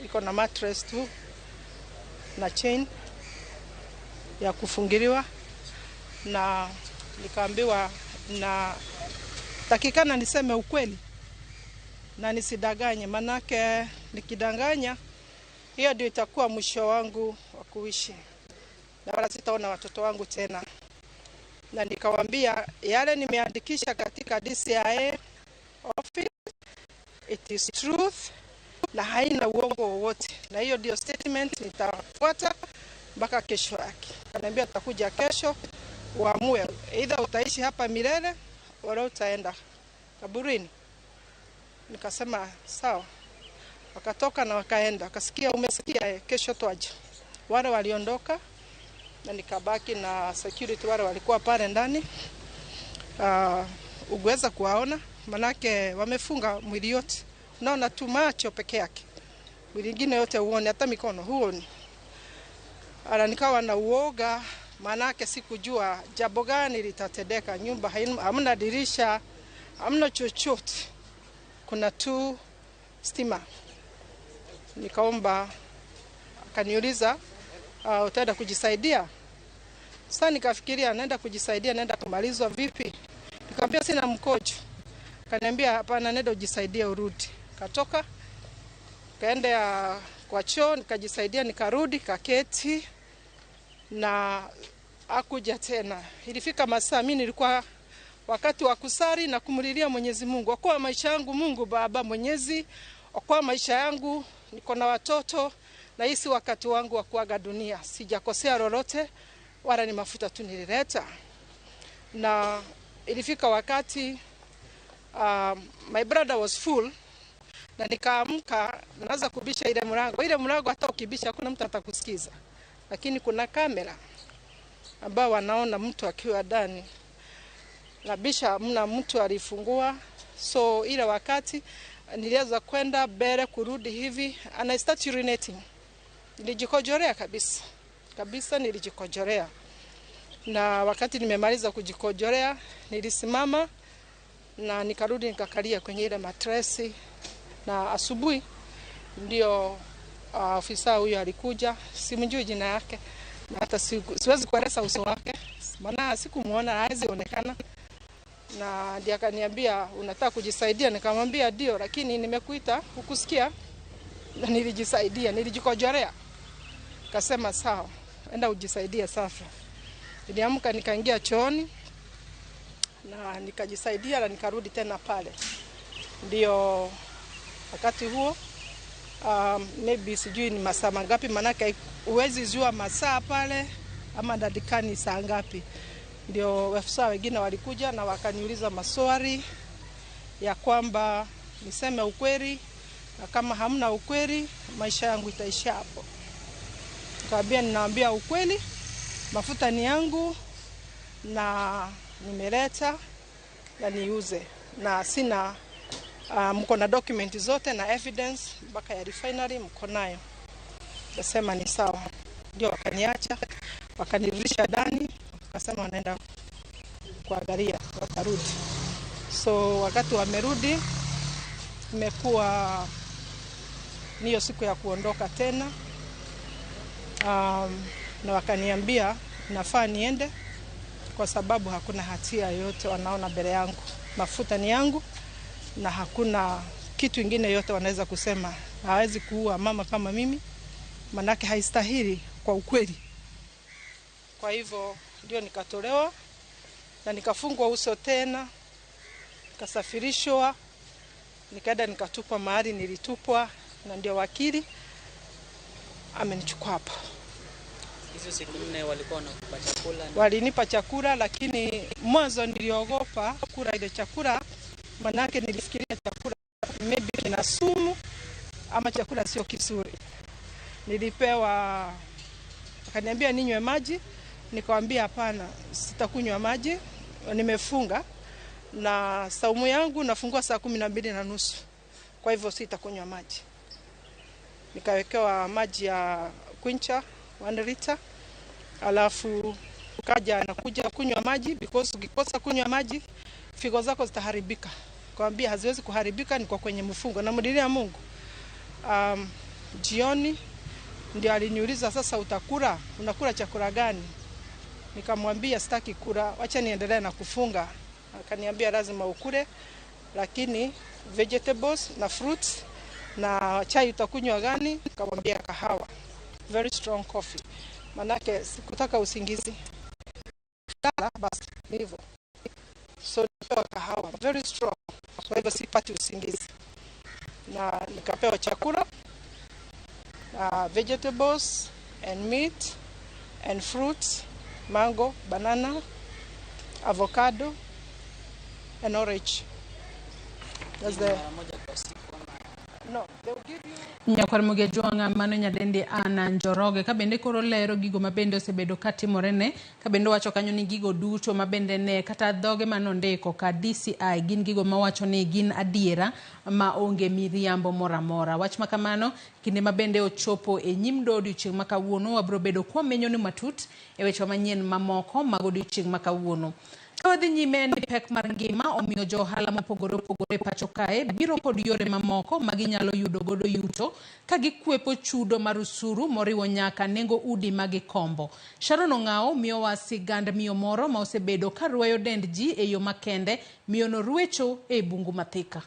iko na mattress tu na chain ya kufungiliwa, na nikaambiwa na takikana niseme ukweli na nisidanganye, manake nikidanganya hiyo ndio itakuwa mwisho wangu wa kuishi na wala sitaona watoto wangu tena. Na nikawaambia yale nimeandikisha katika DCI office, it is truth na haina uongo wowote, na hiyo ndio statement nitafuata mpaka kesho yake. Kaniambia atakuja kesho uamue either utaishi hapa milele wala utaenda kaburini. Nikasema sawa. Wakatoka na wakaenda. Akasikia umesikia, kesho twaje. Wale waliondoka na nikabaki na security wale walikuwa pale ndani. Uweza kuwaona manake wamefunga mwili yote. Unaona tu macho peke yake. Mwili mwingine yote uone, hata mikono huoni. Nikawa na uoga manake sikujua jambo gani litatendeka. Nyumba hamna dirisha, hamna chochote. Kuna tu stima. Nikaomba, akaniuliza utaenda kujisaidia? Sasa nikafikiria naenda kujisaidia, naenda kumalizwa vipi? Nikamwambia sina mkojo. Akaniambia hapana, nenda ujisaidie urudi. Katoka kaenda kwa choo nikajisaidia, nikarudi kaketi, na hakuja tena. Ilifika masaa mimi nilikuwa wakati wa kusali na kumulilia Mwenyezi Mungu, okoa maisha yangu Mungu Baba Mwenyezi, okoa maisha yangu, niko na watoto na hisi wakati wangu wa kuaga dunia. Sijakosea lolote wala ni mafuta tu nilileta. Na ilifika wakati my brother was full na nikaamka naanza kubisha ile mlango. Ile mlango hata ukibisha hakuna mtu atakusikiza. Lakini kuna kamera ambao wanaona mtu akiwa ndani. Nabisha mna mtu alifungua. So ile wakati nilianza kwenda mbele kurudi hivi and I start urinating. Nilijikojorea kabisa nilijikojorea. Na wakati nimemaliza kujikojorea nilisimama na nikarudi nikakalia kwenye ile matresi. Na asubuhi ndio ofisa huyo alikuja, simjui jina yake na hata siwezi kueleza uso wake maana sikumuona, hawezi onekana. Na ndiye akaniambia unataka kujisaidia, nikamwambia ndio, lakini nimekuita ukusikia. Na nilijisaidia, nilijikojorea. Akasema sawa, enda ujisaidie sasa. Niliamka nikaingia chooni na nikajisaidia na nikarudi tena pale. Ndio wakati huo maybe sijui ni masaa mangapi, manake uwezi jua masaa pale ama dadikani saa ngapi. Ndio wafisa wengine walikuja na wakaniuliza maswali ya kwamba niseme ukweli, na kama hamna ukweli maisha yangu itaisha hapo. Nikamwambia ninaambia ukweli, mafuta ni yangu na nimeleta na niuze, na sina mko na document zote na evidence mpaka ya refinery mko nayo. Nasema ni sawa. Ndio wakaniacha, wakanirudisha ndani, wakasema wanaenda kuangalia, wakarudi. So wakati wamerudi imekuwa niyo siku ya kuondoka tena. Na wakaniambia nafaa niende kwa sababu hakuna hatia yote wanaona mbele yangu. Mafuta ni yangu na hakuna kitu kingine yote wanaweza kusema. Hawezi kuua mama kama mimi, manake haistahili kwa ukweli. Kwa hivyo ndio nikatolewa na nikafungwa uso tena, nikasafirishwa, nikaenda nikatupwa mahali nilitupwa, na ndio wakili amenichukua hapa. Hizo siku 4 walikuwa wanakupa chakula? Walinipa chakula, lakini mwanzo niliogopa kula ile chakula, manake nilifikiria chakula maybe kina sumu ama chakula sio kizuri. Nilipewa, akaniambia ninywe maji, nikamwambia hapana, sitakunywa maji, nimefunga na saumu yangu nafungua saa 12:30. Kwa hivyo sitakunywa maji. Nikawekewa maji ya Quincha 1 liter. Alafu kaja nakuja kunywa maji because ukikosa kunywa maji figo zako zitaharibika. Nikamwambia haziwezi kuharibika, niko kwenye mfungo na mdilia Mungu. Jioni ndio aliniuliza sasa unakula chakula gani? Nikamwambia sitaki kula, acha niendelee na kufunga. Akaniambia lazima ukule, lakini vegetables na fruits. Na chai utakunywa gani? Nikamwambia kahawa, very strong coffee. Manake sikutaka usingizi. Basi hivyo. So nikapewa kahawa very strong, kwa hivyo sipati usingizi. Na nikapewa chakula, vegetables and meat and fruits, mango, banana, avocado and orange. That's the no, they'll give you Nyakwaramogi Juanga mano nyadendi Ana Njoroge kabende koro lero gigo mabende osebedo katimorene, kabende wacho kanyo ni gigo duto mabende ne kata dhoge manondiko ka DCI gin gigo mawacho ni gin adiera ma onge miriambo moramora. Wach makamano kinde mabende ochopo e nyim do odiochieng' makawuono wabro bedo kwa menyo ni matut e weche manyien mamoko mag odiochieng' makawuono. Kawadhi nyime ni pek mar ngima omiyo johala mopogore opogore pacho kae biro kod yore mamoko maginyalo yudo godo yuto ka gikwepo chudo mar usuru moriwo nyaka nengo udi magikombo. Sharon Ong'ao miyowa sigand miyo moro ma osebedo ka rueyo dend ji e yo makende, miyono ruecho e bungu Mathika.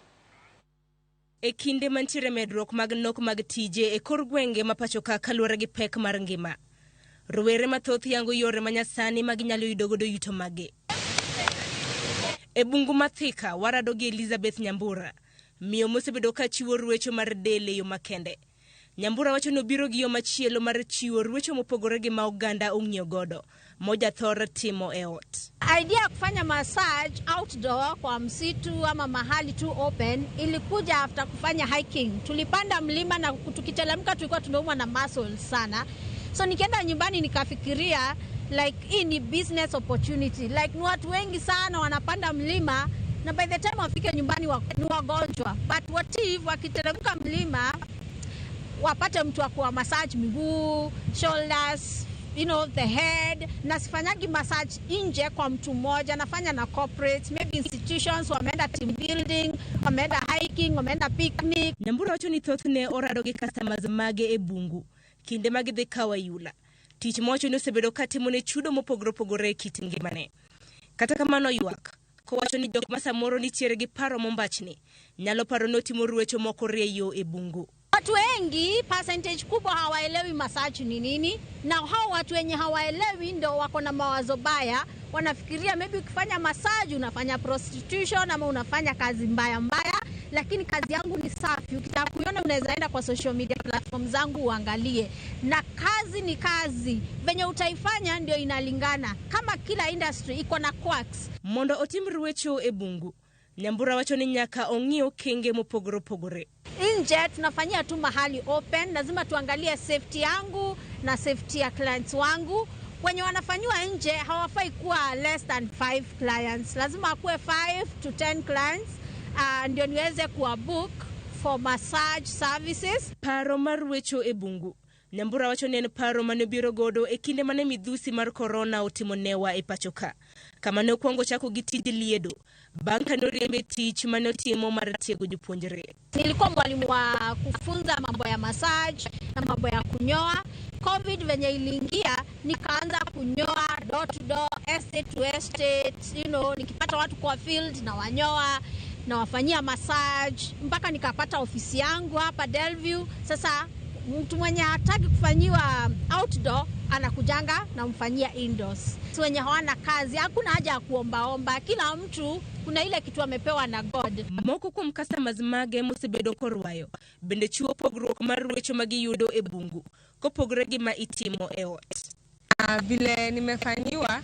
E kinde mantiere medruok mag nok mag tije e kor gwenge ma pacho ka kaluwore gi pek mar ngima. Rowere mathoth yango yore manyasani maginyalo yudo godo yuto mage. E bungu mathika warado gi Elizabeth Nyambura, miyo mosebedo ka chiwo ruecho mar dele yo makende. Nyambura wacho no biro gi yo machielo mar chiwo ruecho mopogore gi ma oganda ong'iyo godo, moja thor timo e ot. Idea ya kufanya massage outdoor kwa msitu ama mahali tu open ilikuja after kufanya hiking. Tulipanda mlima na tukitelemka tulikuwa tunaumwa na muscles sana. So nikienda nyumbani nikafikiria like hii ni business opportunity. Like ni watu wengi sana wanapanda mlima na by the time wafike nyumbani ni wagonjwa. But what if wakiteremka mlima wapate mtu wa kuwa massage miguu, shoulders, you know, the head. Na sifanyagi massage nje kwa mtu mmoja, nafanya na corporates, maybe institutions, wameenda team building, wameenda hiking, wameenda picnic. Nyambura wacho ni thoth ne orado gi customers mage e bungu, kinde mage dhe kawayula. Tich mocho no sebedo katimone chudo mopogore kit ngimane. Kata kamano ywak, kowacho ni jok masamoro nitiere gi paro mombachni, nyalo paro notimo ruecho moko rieyo e bungu. Watu wengi percentage kubwa hawaelewi massage ni nini, na hao watu wenye hawaelewi ndio wako na mawazo baya. Wanafikiria maybe ukifanya massage unafanya prostitution ama unafanya kazi mbaya, lakini kazi yangu ni safi. Ukitaka kuiona unaweza enda kwa social media platform zangu uangalie. Na kazi ni kazi, venye utaifanya ndio inalingana. Kama kila industry iko na quirks. Mondo otim ruecho e bungu, Nyambura wacho ni nyaka ong'io kenge mopogore. Nje tunafanyia tu mahali open, lazima tuangalie safety yangu na safety ya clients wangu. Wenye wanafanywa nje hawafai kuwa less than 5 clients, lazima kuwe 5 to 10 clients ndio niweze kuwa book for massage services. Paro mar ruecho e bungu, Nyambura wacho ni en paro mane biro godo e kinde mane midhusi mar corona otimonewa e pachoka. Kama ne okuongo chako gi tij liedo, banka noriembe tich mane otimo mar tiego jopuonjre. Nilikuwa mwalimu wa kufunza mambo ya massage na mambo ya kunyoa. COVID venye iliingia, nikaanza kunyoa door to door, estate to estate, you know, nikipata watu kwa field na wanyoa na wafanyia massage mpaka nikapata ofisi yangu hapa Delview. Sasa mtu mwenye hataki kufanyiwa outdoor anakujanga na mfanyia indoors. Si wenye hawana kazi, hakuna haja ya kuomba. Kila mtu kuna ile kitu amepewa na God. Moko kuom customers mage mosebedo korwayo, bende chiwo pogruok mar ruecho magiyudo e bungu, kopogore gi ma itimo e ot. Vile nimefanyiwa,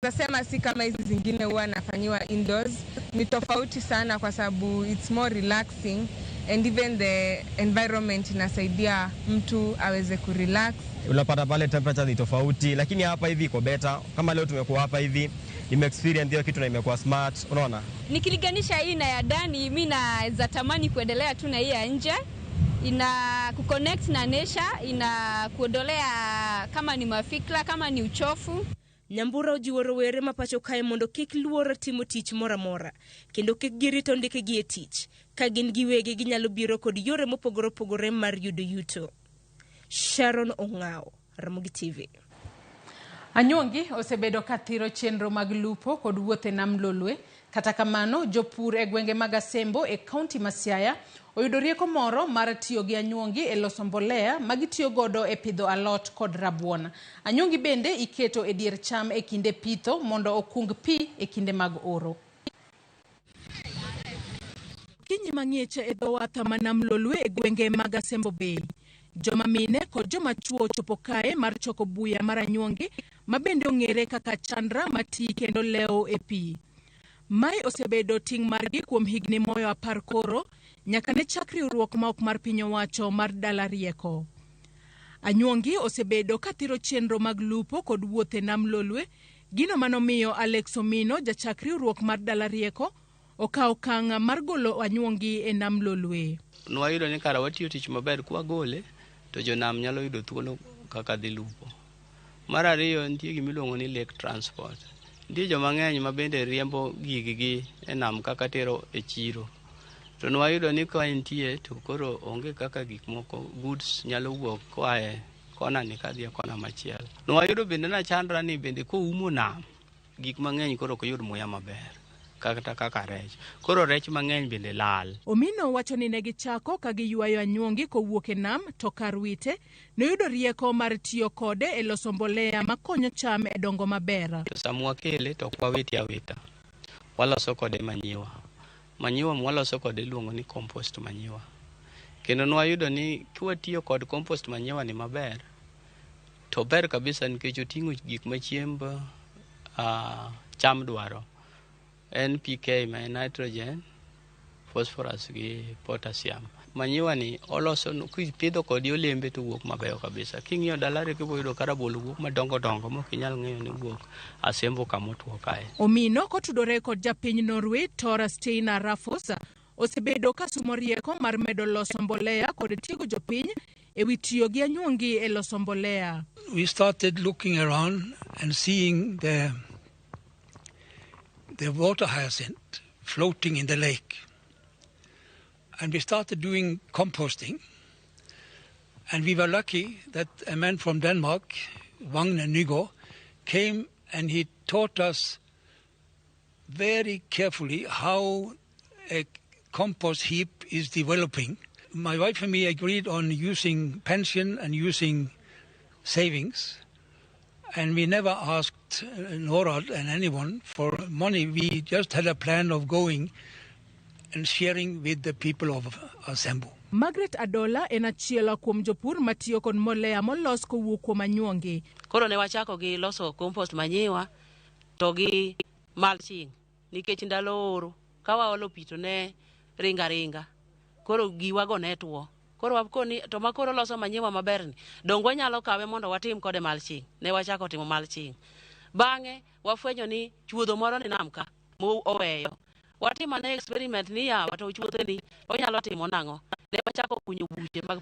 nasema si kama hizi zingine huwa nafanyiwa indoors. Ni tofauti sana kwa sababu it's more relaxing and even the environment inasaidia mtu aweze kurelax. Unapata pale temperature ni tofauti, lakini hapa hivi iko better. Kama leo tumekuwa hapa hivi, experience hiyo kitu na imekuwa smart, unaona? Nikilinganisha hii na ya ndani, mimi naweza tamani kuendelea tu na hii ya nje. Ina kuconnect na nature, ina kuondolea kama ni mafikra, kama ni uchofu. Nyambura ojiwo rowere mapacho kae mondo kik luor timo tich mora, kendo kik girito ndike gi e tich, ka gin giwegi ginyalo biro kod yore mopogore mar yudo yuto. Sharon Ong'ao, Ramogi TV. Anyuongi osebedo kathiro chenro mag lupo kod wuothe nam lolwe. Kata kamano, jopur e gwenge mag Asembo e kaunti ma Siaya oyudo rieko moro mar tiyo gi anyuongi e loso mbolea magitiyo godo e pidho alot kod rabuon. Anyuongi bende iketo e dier cham e kinde pitho mondo okung pi e kinde mag oro. Kinyi mang'ich e dho wath ma nam lolwe e gwenge mag Asembo Bay. Joma mine kod joma chuo chopo kae mar choko buya mar anyuongi ma bende ong'ere kaka chandra mati kendo leo e pi. Mai osebedo ting' margi kuom higni moyo 10 koro, nyaka ne chak riwruok ma ok mar piny owacho mar dala rieko. Anyuongi osebedo kathiro chenro mag lupo kod wuothe nam lolwe, gino manomiyo Alex Omino, jachak riwruok mar dala rieko, okawo okang' mar golo anyuongi e nam lolwe. Nwayudo ni kara watiyo tich maber kwa gole, to jonam nyalo yudo thuolo kaka dhi lupo. Mar ariyo, nitie gimiluongo ni lake transport. Nitie joma ng'eny ma bende riembo gigi e nam kaka tero e chiro. To nwayudo ni ka nitie to koro onge kaka gik moko goods nyalo wuok kwae kona ni kadhi kona machielo. Nwayudo bende na chandra ni bende ko umo nam, gik mang'eny koro ko yud muya maber. kaka rech. Koro rech mang'eny bende lal. Omino wacho ni negichako ka giywayo anyuongi kowuok e nam to kar wite noyudo rieko mar tiyo kode e loso mbolea makonyo cham e dongo maber. Samwa kele to kwawiti awita. Waloso kode manyiwa. Manyiwa mwaloso kode luongo ni compost manyiwa. Kendo nwayudo ni kiwatiyo kod compost manyiwa ni maber. To ber kabisa nikech oting'o gik ma chiemb cham dwaro. NPK ma nitrogen, phosphorus gi potassium. Manyiwa ni oloso kipidho kod olembe to wuok mabeyo kabisa. King'iyo dalari kiboyudo karabolo wuok madongo dongo mok inyal ng'eyo ni wuok asembo kamotwo kae. Omino kotudore kod japiny Norway Tora Steiner Raffos osebedo kasumo rieko mar medo loso mbolea kod tiego jopiny ewi tiyo gi anyuongi e loso mbolea. We started looking around and seeing the water hyacinth floating in the lake. And we started doing composting. And we were lucky that a man from Denmark, Migago, came and he taught us very carefully how a compost heap is developing. My wife and me agreed on using pension and using savings. And we never asked Nora and anyone for money. We just had a plan of going and sharing with the people of Asembo. Margaret Adola en achiel kuom jopur matiyo kod mbolea molos kowuok kuom anyuongi. Koro ne wachako gi loso compost manyiwa to gi mulching nikech ndalo oro ka waolo pi to ne ringa. Koro giwago ne tuo. Koro wapkoni to makoro loso manyiwa maber ni dongo nyalo kawe mondo watim kode mulching. Ne wachako timo mulching. Bang'e wafwenyo ni chuodho moro ni namka mo oweyo. Watimo ne experiment ni ya wato chuodho ni onyalo timo nang'o. Ne wachako kunyo buche mag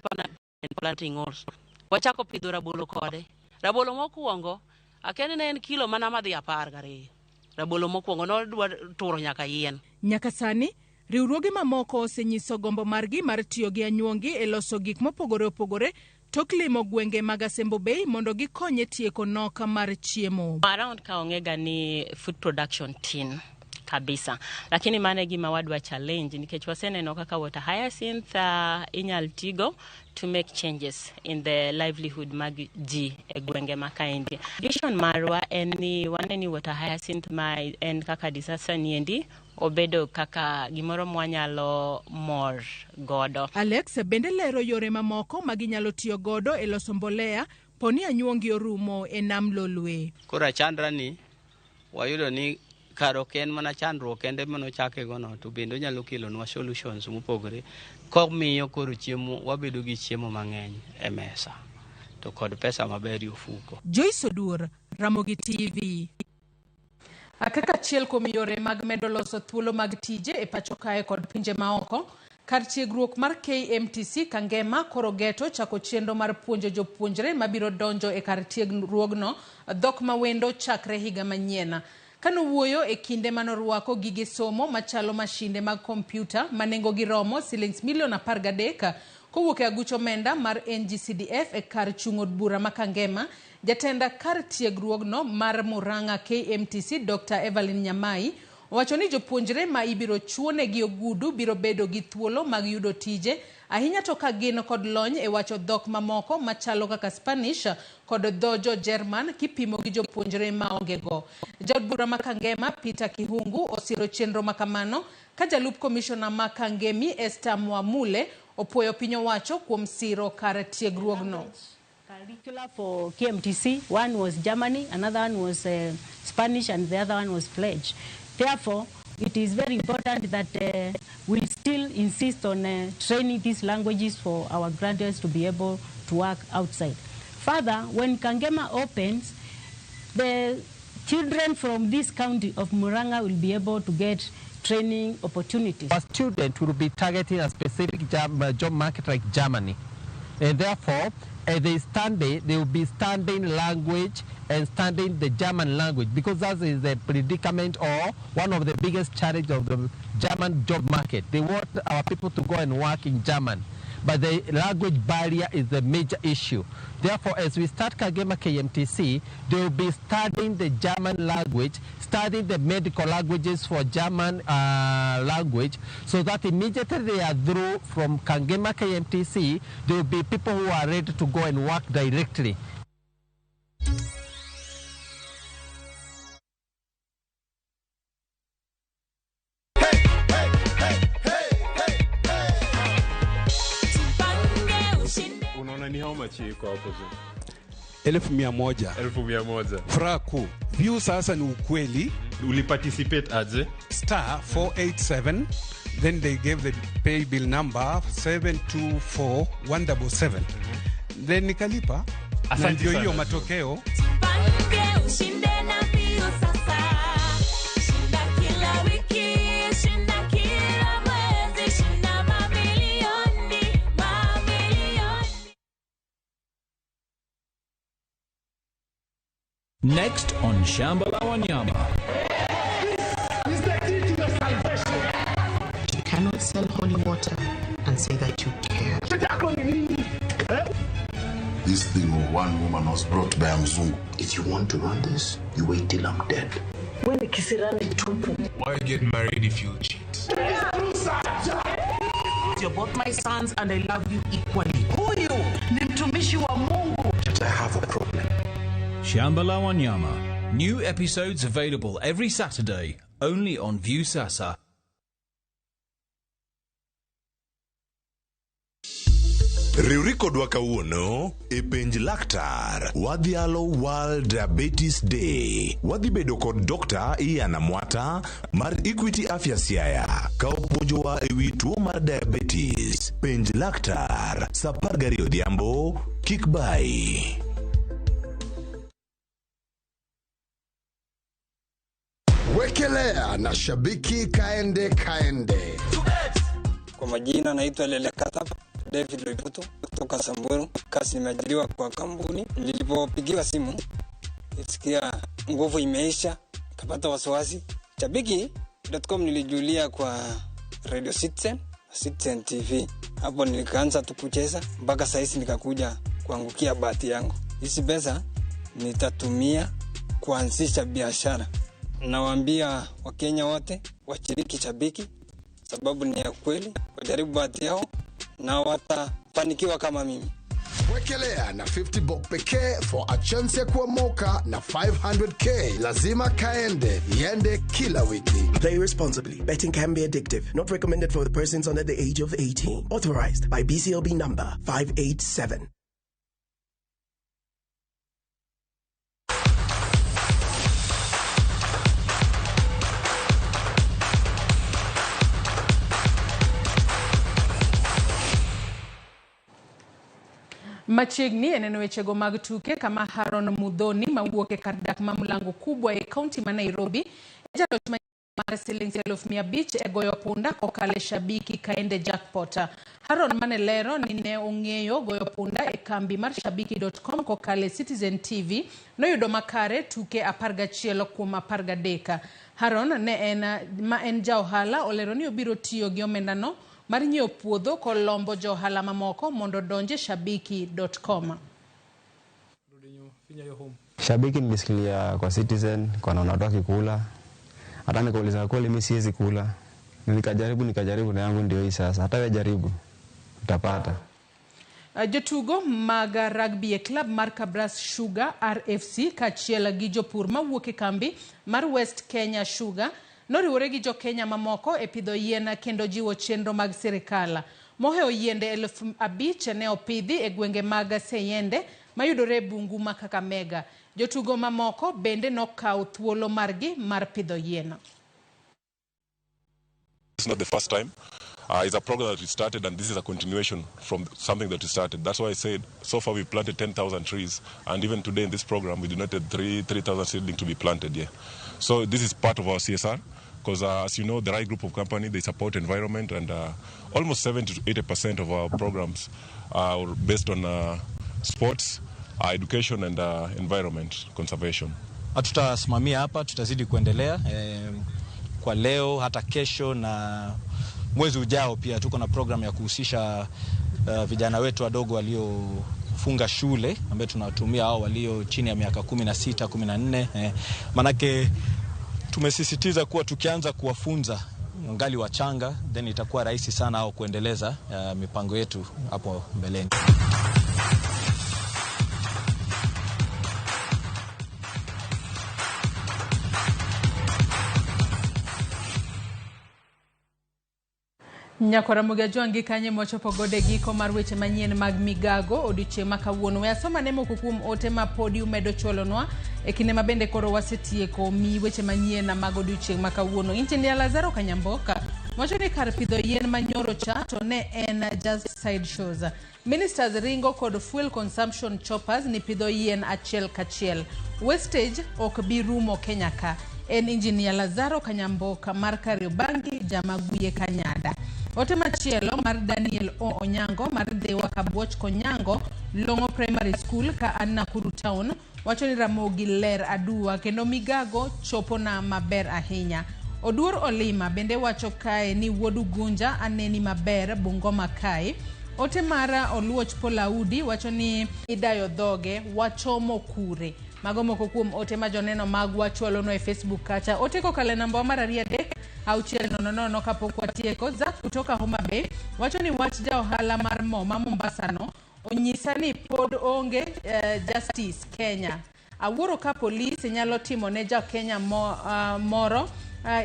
planting holes. Wachako pidho rabolo kode. Rabolo mokwongo akeni ne en kilo mana madhi 12. Rabolo mokwongo no dwa turo nyaka yien. Nyaka sani riwruoge mamoko osenyiso gombo margi mar tiyo gi anyuongi e loso gik mopogore opogore tok limo gwenge mag Asembo Bay mondo gikonye tieko nok mar chiemo. Around kaongega ni food production tin kabisa, lakini mane gima wadwa challenge nikech waseneno kaka water hyacinth inyal tigo to make changes in the livelihood mag ji e gwenge makaendi. Vision marwa en ni waneni water hyacinth ma en kaka disaster niendi obedo kaka gimoro mwanyalo mor godo. Alex bende lero yore mamoko maginyalo tiyo godo e loso mbolea poni anyuongi orumo e nam Lolwe. Kora chandra ni wayudo ni karo ken mana chandruok kende mano chake gono to bendo nyalo kelo nwa solutions mopogore komiyo koro chiemo wabedo gi chiemo mang'eny e mesa to kod pesa maber ofuko. Joyce Odur, Ramogi TV. Kaka achiel kuom yore mag medo loso thuolo mag tije e pacho kae kod pinje maoko, kar tiegruok mar KMTC Kangema koro geto chako chenro mar puonjo jopuonjre mabiro donjo e kar tiegruogno dhok mawendo chakre higa manyien. Kano wuoyo e kinde manorwako gige somo machalo mashinde mag kompyuta manengo giromo $13,000,000 kowuok e agucho menda mar NGCDF e kar chung'od bura makangema, jatenda kar tiegruogno mar Murang'a KMTC Dr. Evelyn Nyamai wacho ni jopuonjre ma ibiro chuone gi ogudu biro bedo gi thuolo mag yudo tije ahinya to ka gin kod lony e wacho dhok mamoko machalo kaka Spanish kod dhojo German kipimo gi jopuonjre maonge go. Jaod bura makangema Peter Kihungu osiro chenro makamano ka jalup komishona makangemi Esther Mwamule opuoyo piny owacho kuom siro kar tiegruogno. Curricula for KMTC, one was Germany, another one was Spanish, and the other one was Pledge. Therefore, it is very important that we still insist on training these languages for our graduates to be able to work outside. Further, when Kangema opens, the children from this county of Murang'a will be able to get training opportunities. Our students will be targeting a specific job market like Germany. And therefore, as they will be studying language and studying the German language, because that is the predicament or one of the biggest challenges of the German job market. They want our people to go and work in German. but the language barrier is the major issue. Therefore, as we start Kagema KMTC, they will be studying the German language, studying the medical languages for German language, so that immediately they are through from Kagema KMTC, there will be people who are ready to go and work directly. Unaona ni how much iko hapo tu? 1,100. 1,100. Furaha kuu. View sasa ni ukweli. Uliparticipate aje? *487, then they gave the pay bill number 724,177. Then nikalipa. Na ndio hiyo matokeo. Next on Shamba la Wanyama. You cannot sell holy water and say that you care. This thing of one woman was brought by Mzungu. If you want to run this, you wait till I'm dead. Why get married if you cheat? You're both my sons and I love you equally. Huyu ni mtumishi wa Mungu. I have a problem. Shamba la Wanyama. New episodes available every Saturday, only on Viusasa. Riuriko dwa kawuono e penj laktar wadhialo World Diabetes Day. Wadhi bedo kod Dr. Ian Amwata mar Equity Afya Siaya ka opuonjowa ewi tuo mar diabetes. Penj laktar saa 12 odhiambo, kik bai. Wekelea na shabiki kaende. Kwa majina naitwa Lele Katap David Loiputo kutoka Samburu. Kazi nimeajiriwa kwa kampuni. Nilipopigiwa simu nisikia nguvu imeisha, kapata wasiwasi. Shabiki.com nilijulia kwa Radio Citizen TV. Hapo nikaanza tu kucheza mpaka sasa nikakuja kuangukia bahati yangu. Hizi pesa nitatumia kuanzisha biashara. Nawaambia Wakenya wote washiriki Shabiki, sababu ni ya kweli, wajaribu bahati yao na watafanikiwa kama mimi. Wekelea na 50 bob pekee for a chance ya kuomoka na 500k. Lazima kaende, yende kila wiki. Play responsibly. Betting can be addictive. Not recommended for the persons under the age of 18. Authorized by BCLB number 587. Machiegni eneno wechego mag tuke kama Haron Mudhoni mawuok e kar dak ma mlango kubwa e kaunti ma Nairobi jaloch mar siling 500,000 e goyo punda kokale Shabiki kaende jackpot. Haron mane lero ni ne ong'eyo goyo punda e kambi mar shabiki.com kokale Citizen TV noyudo makare tuke 11 kuom 13. Haron ne en jaohala olero ni obiro tiyo gi omendano mar nyiewo puodho kolombo johala mamoko mondo donje shabiki.com. Shabiki nimesikia kwa Citizen kwa naona watu kula. Hata nikauliza kweli mimi siwezi kula. Nikajaribu na yangu ndio hii sasa. Hata wewe jaribu utapata. Jotugo mag rugby club mar Kabras Sugar RFC kachiel gi jopur mawuok e kambi mar West Kenya Sugar noriwore gi jo Kenya mamoko e pidho yien kendo jiwo chenro mag sirikal. Moheo yiende 5,000 ne opidhi e gwenge mag Seyende mayudore bungu ma Kakamega. Jotugo mamoko bende nokawo thuolo margi mar pidho yien. It's not the first time. It's a program that we started, and this is a continuation from something that we started. That's why I said so far we've planted 10,000 trees, and even today in this program we donated 3,000 seedlings to be planted here. So this is part of our CSR, because as you know, the right group of company, they support environment, and almost 70 to 80% of our programs are based on sports, education and environment conservation. Hatutasimamia hapa, tutazidi kuendelea kwa leo hata kesho na mwezi ujao pia tuko na program ya kuhusisha vijana wetu wadogo waliofunga shule ambao tunawatumia hao walio chini ya miaka 16, 14. Manake tumesisitiza kuwa tukianza kuwafunza ngali wachanga, then itakuwa rahisi sana au kuendeleza mipango yetu hapo mbeleni. Nyakora Mugajo kanye mochopo gode giko mar weche manyien mag Migago odiochieng' ma kawuono. We asoma nemo kukum ote ma podi medo chwalonwa e kinde ma bende koro wasetieko mi weche manyien mag odiochieng' ma kawuono. Injinia Lazaro Kanyamboka wacho ni kar pidho yien manyoro cha to ne en just side shows. Ministers ringo kod fuel consumption choppers ni pidho yien achiel kachiel. Wastage ok bi rumo Kenya ka. En Injinia Lazaro Kanyamboka mar Kariobangi Jamaguye Kanyada. Ote machielo mar Daniel O. Onyango mar Dewa Kabuoch Konyango Longo Primary School ka an Nakuru Town wacho ni Ramogi ler aduwa kendo Migago chopo na maber ahinya. Oduor Olima bende wacho kae ni wuodu Gunja aneni maber Bungoma kae. Ote mara Oluoch Polaudi wacho ni idayo dhoge wachomo kure. Mago moko kuom ote ma joneno mag wachwalono e Facebook kacha. Ote kokale namba mar 3 kapok watieko. Zak kutoka Homa Bay wacho ni wach ja ohala mar mo ma Mombasa no onyisa ni pod onge justice Kenya. Awuoro ka polisi nyalo timo ne ja Kenya moro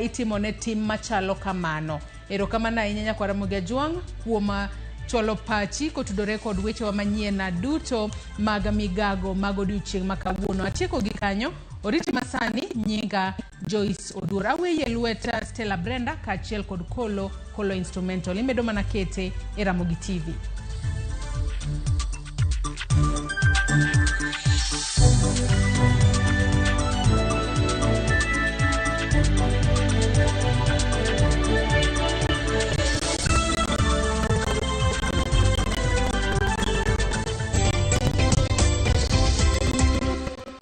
itimo ne tim machalo kamano. Erokamano ahinya Nyakwara Mugajo kuom cholo pachi kotudore kod weche wa manyien na duto mag Migago mag odiochieng' ma kawuono. Atieko gi kanyo, oriti masani nyinga Joyce Odura weye lweta Stella Brenda kaachiel kod Kolo Instrumental. Imedo mana kete e Ramogi TV.